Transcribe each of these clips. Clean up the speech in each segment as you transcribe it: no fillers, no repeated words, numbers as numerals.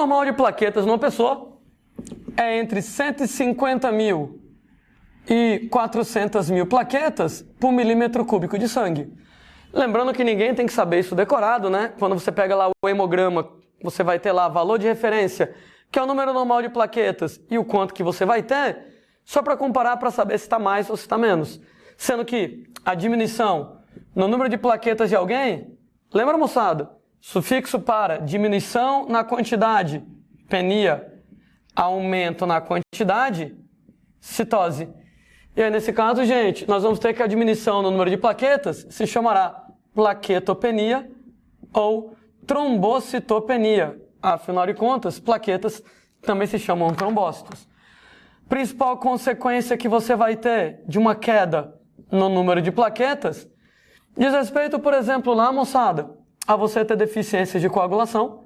normal de plaquetas numa pessoa é entre 150 mil e 400 mil plaquetas por milímetro cúbico de sangue. Lembrando que ninguém tem que saber isso decorado, né? Quando você pega lá o hemograma, você vai ter lá valor de referência, que é o número normal de plaquetas, e o quanto que você vai ter, só para comparar para saber se está mais ou se está menos. Sendo que a diminuição no número de plaquetas de alguém, lembra, moçada? Sufixo para diminuição na quantidade, penia, aumento na quantidade, citose. E aí, nesse caso, gente, nós vamos ter que a diminuição no número de plaquetas se chamará plaquetopenia ou trombocitopenia. Afinal de contas, plaquetas também se chamam trombócitos. Principal consequência que você vai ter de uma queda no número de plaquetas diz respeito, por exemplo, lá, moçada, a você ter deficiências de coagulação.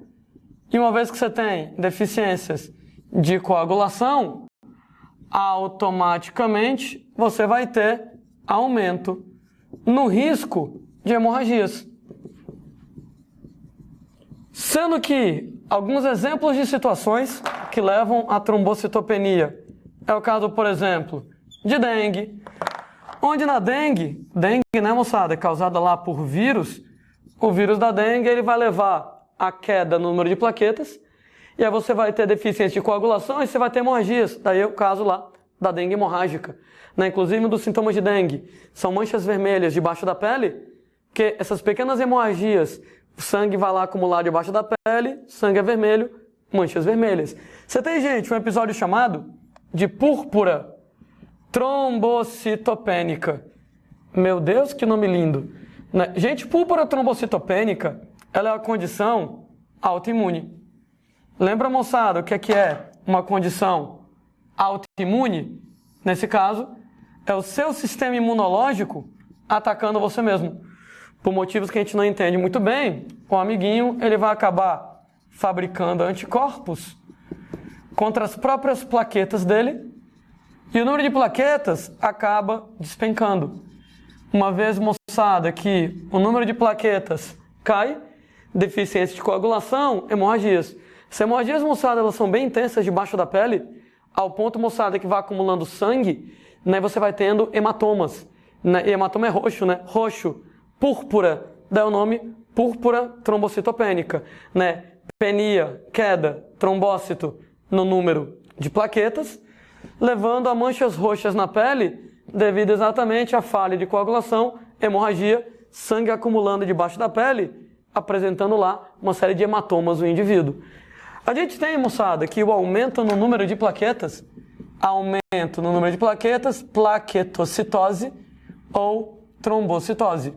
E uma vez que você tem deficiências de coagulação, automaticamente você vai ter aumento no risco de hemorragias. Sendo que alguns exemplos de situações que levam à trombocitopenia é o caso, por exemplo, de dengue, onde na dengue, né, moçada, é causada lá por vírus, o vírus da dengue ele vai levar à queda no número de plaquetas, e aí você vai ter deficiência de coagulação e você vai ter hemorragias. Daí é o caso lá da dengue hemorrágica. Né? Inclusive, um dos sintomas de dengue são manchas vermelhas debaixo da pele, que essas pequenas hemorragias, o sangue vai lá acumular debaixo da pele, sangue é vermelho, manchas vermelhas. Você tem, gente, um episódio chamado de púrpura trombocitopênica. Meu Deus, que nome lindo. Né? Gente, púrpura trombocitopênica, ela é uma condição autoimune. Lembra, moçada, o que é uma condição autoimune? Nesse caso, é o seu sistema imunológico atacando você mesmo. Por motivos que a gente não entende muito bem, o amiguinho ele vai acabar fabricando anticorpos contra as próprias plaquetas dele e o número de plaquetas acaba despencando. Uma vez, moçada, que o número de plaquetas cai, deficiência de coagulação, hemorragias. As hemorragias, moçada, elas são bem intensas debaixo da pele, ao ponto, moçada, que vai acumulando sangue, né, você vai tendo hematomas. Né, e hematoma é roxo, né? Roxo, púrpura, daí o nome púrpura trombocitopênica. Né? Penia, queda, trombócito no número de plaquetas, levando a manchas roxas na pele, devido exatamente à falha de coagulação, hemorragia, sangue acumulando debaixo da pele, apresentando lá uma série de hematomas no indivíduo. A gente tem, moçada, que o aumento no número de plaquetas, plaquetocitose ou trombocitose.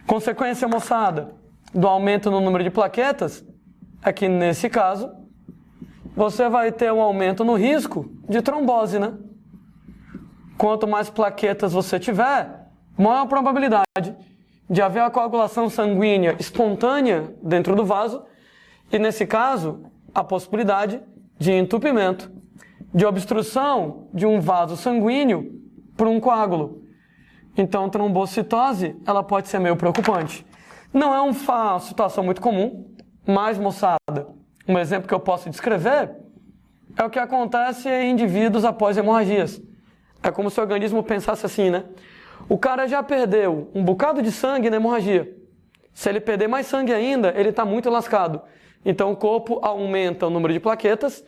Consequência, moçada, do aumento no número de plaquetas é que, nesse caso, você vai ter um aumento no risco de trombose, né? Quanto mais plaquetas você tiver, maior a probabilidade de haver a coagulação sanguínea espontânea dentro do vaso e, nesse caso, a possibilidade de entupimento, de obstrução de um vaso sanguíneo por um coágulo. Então, trombocitose, ela pode ser meio preocupante. Não é uma situação muito comum, mas, moçada, um exemplo que eu posso descrever é o que acontece em indivíduos após hemorragias. É como se o organismo pensasse assim, né? O cara já perdeu um bocado de sangue na hemorragia. Se ele perder mais sangue ainda, ele está muito lascado. Então o corpo aumenta o número de plaquetas,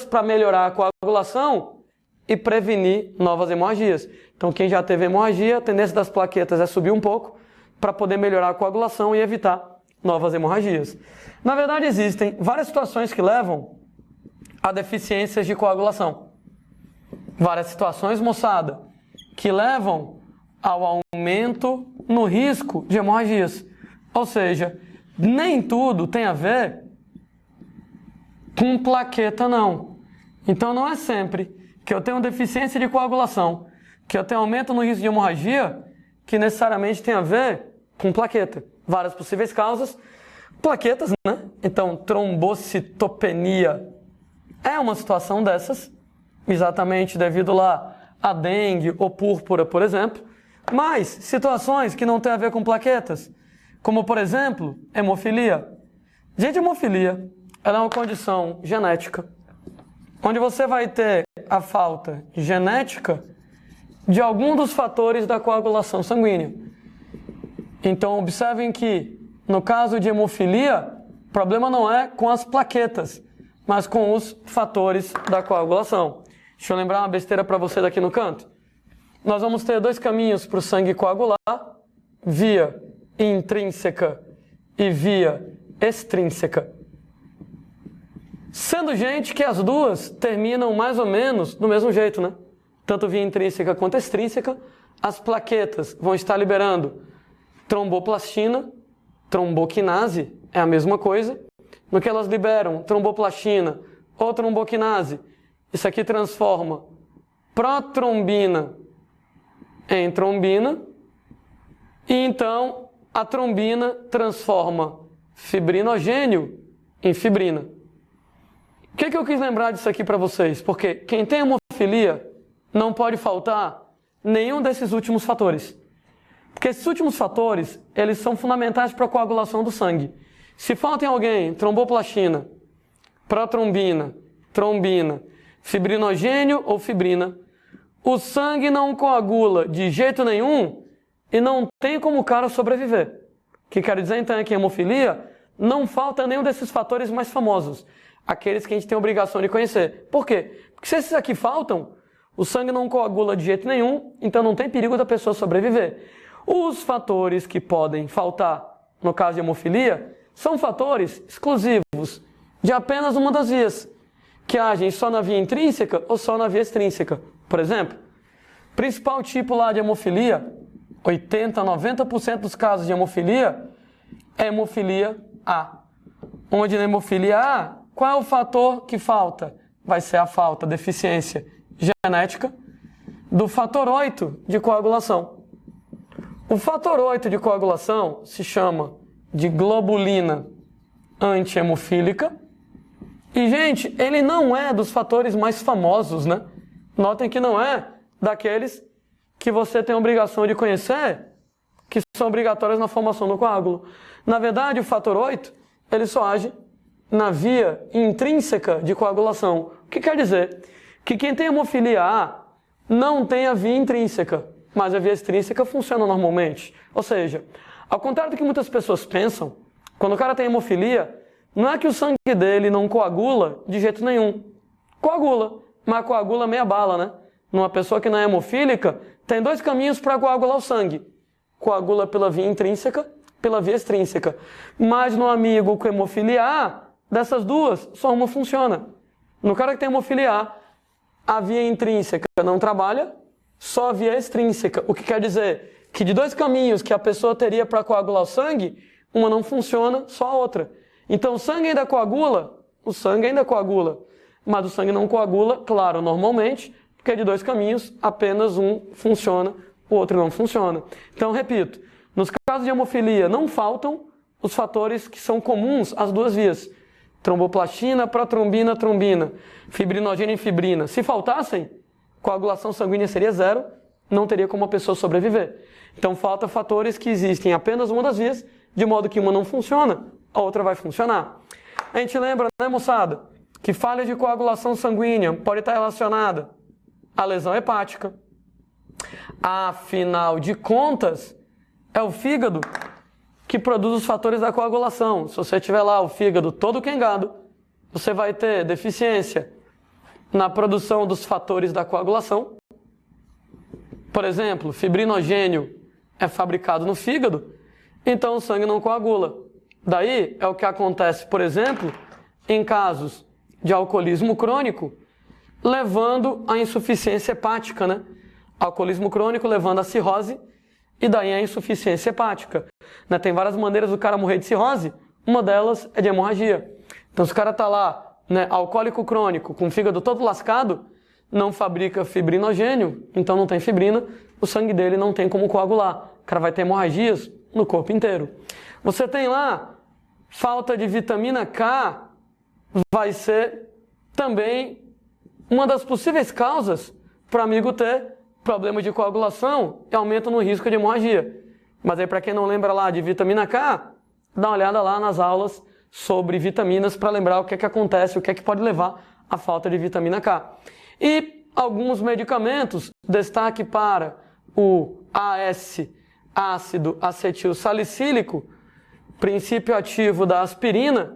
para melhorar a coagulação e prevenir novas hemorragias. Então quem já teve hemorragia, a tendência das plaquetas é subir um pouco para poder melhorar a coagulação e evitar novas hemorragias. Na verdade, existem várias situações que levam a deficiências de coagulação. Várias situações, moçada, que levam ao aumento no risco de hemorragias. Ou seja, nem tudo tem a ver com plaqueta, não. Então não é sempre que eu tenho deficiência de coagulação, que eu tenho aumento no risco de hemorragia, que necessariamente tem a ver com plaqueta. Várias possíveis causas, plaquetas, né? Então, trombocitopenia é uma situação dessas, exatamente devido lá a dengue ou púrpura, por exemplo. Mas situações que não têm a ver com plaquetas, como, por exemplo, hemofilia. Gente, hemofilia, ela é uma condição genética, onde você vai ter a falta genética de algum dos fatores da coagulação sanguínea. Então, observem que, no caso de hemofilia, o problema não é com as plaquetas, mas com os fatores da coagulação. Deixa eu lembrar uma besteira para você daqui no canto. Nós vamos ter dois caminhos para o sangue coagular, via intrínseca e via extrínseca. Sendo, gente, que as duas terminam mais ou menos do mesmo jeito, né? Tanto via intrínseca quanto extrínseca, as plaquetas vão estar liberando tromboplastina, tromboquinase, é a mesma coisa. No que elas liberam tromboplastina ou tromboquinase, isso aqui transforma protrombina em trombina, e então a trombina transforma fibrinogênio em fibrina. O que eu quis lembrar disso aqui para vocês? Porque quem tem hemofilia não pode faltar nenhum desses últimos fatores. Porque esses últimos fatores, eles são fundamentais para a coagulação do sangue. Se falta em alguém tromboplastina, protrombina, trombina, fibrinogênio ou fibrina, o sangue não coagula de jeito nenhum e não tem como o cara sobreviver. O que quero dizer então é que em hemofilia não falta nenhum desses fatores mais famosos, aqueles que a gente tem a obrigação de conhecer. Por quê? Porque se esses aqui faltam, o sangue não coagula de jeito nenhum, então não tem perigo da pessoa sobreviver. Os fatores que podem faltar, no caso de hemofilia, são fatores exclusivos de apenas uma das vias, que agem só na via intrínseca ou só na via extrínseca. Por exemplo, principal tipo lá de hemofilia, 80% a 90% dos casos de hemofilia, é hemofilia A. Onde na hemofilia A, qual é o fator que falta? Vai ser a falta, deficiência genética, do fator 8 de coagulação. O fator 8 de coagulação se chama de globulina antihemofílica. E, gente, ele não é dos fatores mais famosos, né? Notem que não é daqueles que você tem a obrigação de conhecer, que são obrigatórios na formação do coágulo. Na verdade, o fator 8, ele só age na via intrínseca de coagulação. O que quer dizer? Que quem tem hemofilia A não tem a via intrínseca, mas a via extrínseca funciona normalmente. Ou seja, ao contrário do que muitas pessoas pensam, quando o cara tem hemofilia, não é que o sangue dele não coagula de jeito nenhum. Coagula, mas coagula meia bala, né? Numa pessoa que não é hemofílica, tem dois caminhos para coagular o sangue. Coagula pela via intrínseca, pela via extrínseca. Mas no amigo com hemofilia A, dessas duas, só uma funciona. No cara que tem hemofilia A via intrínseca não trabalha, só a via extrínseca. O que quer dizer que de dois caminhos que a pessoa teria para coagular o sangue, uma não funciona, só a outra. Então o sangue ainda coagula, mas o sangue não coagula, claro, normalmente, porque de dois caminhos, apenas um funciona, o outro não funciona. Então, repito, nos casos de hemofilia não faltam os fatores que são comuns às duas vias. Tromboplastina, protrombina, trombina, fibrinogênio e fibrina. Se faltassem, coagulação sanguínea seria zero, não teria como a pessoa sobreviver. Então, falta fatores que existem em apenas uma das vias, de modo que uma não funciona, a outra vai funcionar. A gente lembra, né, moçada, que falha de coagulação sanguínea pode estar relacionada à lesão hepática. Afinal de contas, é o fígado que produz os fatores da coagulação. Se você tiver lá o fígado todo quengado, você vai ter deficiência na produção dos fatores da coagulação. Por exemplo, fibrinogênio é fabricado no fígado, então o sangue não coagula. Daí é o que acontece, por exemplo, em casos de alcoolismo crônico, levando à insuficiência hepática, né? Alcoolismo crônico levando à cirrose e daí à insuficiência hepática. Né? Tem várias maneiras do cara morrer de cirrose, uma delas é de hemorragia. Então se o cara está lá, né, alcoólico crônico, com o fígado todo lascado, não fabrica fibrinogênio, então não tem fibrina, o sangue dele não tem como coagular. O cara vai ter hemorragias no corpo inteiro. Você tem lá falta de vitamina K, vai ser também uma das possíveis causas para o amigo ter problema de coagulação e aumento no risco de hemorragia. Mas aí, para quem não lembra lá de vitamina K, dá uma olhada lá nas aulas sobre vitaminas para lembrar o que é que acontece, o que é que pode levar à falta de vitamina K. E alguns medicamentos, destaque para o AS, ácido acetil salicílico, princípio ativo da aspirina,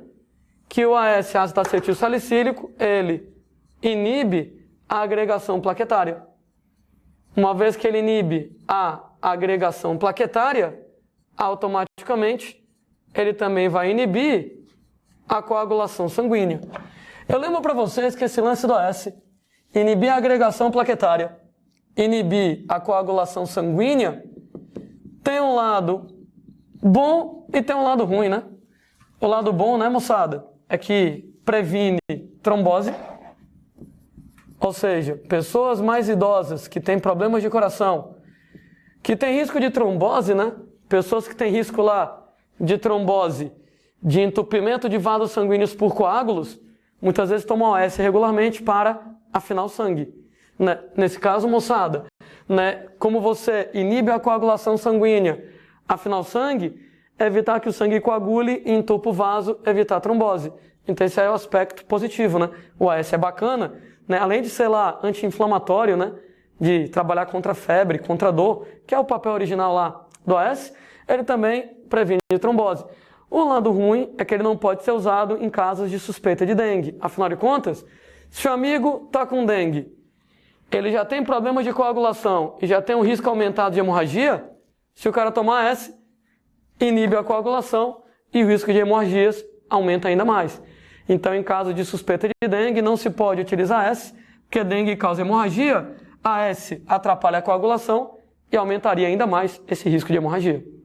que o AS, ácido acetil salicílico, ele inibe a agregação plaquetária. Uma vez que ele inibe a agregação plaquetária, automaticamente ele também vai inibir a coagulação sanguínea. Eu lembro para vocês que esse lance do AS, inibir a agregação plaquetária, inibir a coagulação sanguínea, tem um lado bom e tem um lado ruim, né? O lado bom, né, moçada, é que previne trombose, ou seja, pessoas mais idosas que têm problemas de coração, que têm risco de trombose, né? Pessoas que têm risco lá de trombose, de entupimento de vasos sanguíneos por coágulos, muitas vezes tomam OS regularmente para afinar o sangue. Né? Nesse caso, moçada, né? Como você inibe a coagulação sanguínea, afinar o sangue, evitar que o sangue coagule e entupa o vaso, evitar a trombose. Então esse é o aspecto positivo, né? O AS é bacana, né? Além de ser lá anti-inflamatório, né? De trabalhar contra a febre, contra a dor, que é o papel original lá do AS, ele também previne trombose. O lado ruim é que ele não pode ser usado em casos de suspeita de dengue. Afinal de contas, se o amigo está com dengue, ele já tem problemas de coagulação e já tem um risco aumentado de hemorragia, se o cara tomar AS, inibe a coagulação e o risco de hemorragias aumenta ainda mais. Então, em caso de suspeita de dengue, não se pode utilizar AS, porque dengue causa hemorragia, a AS atrapalha a coagulação e aumentaria ainda mais esse risco de hemorragia.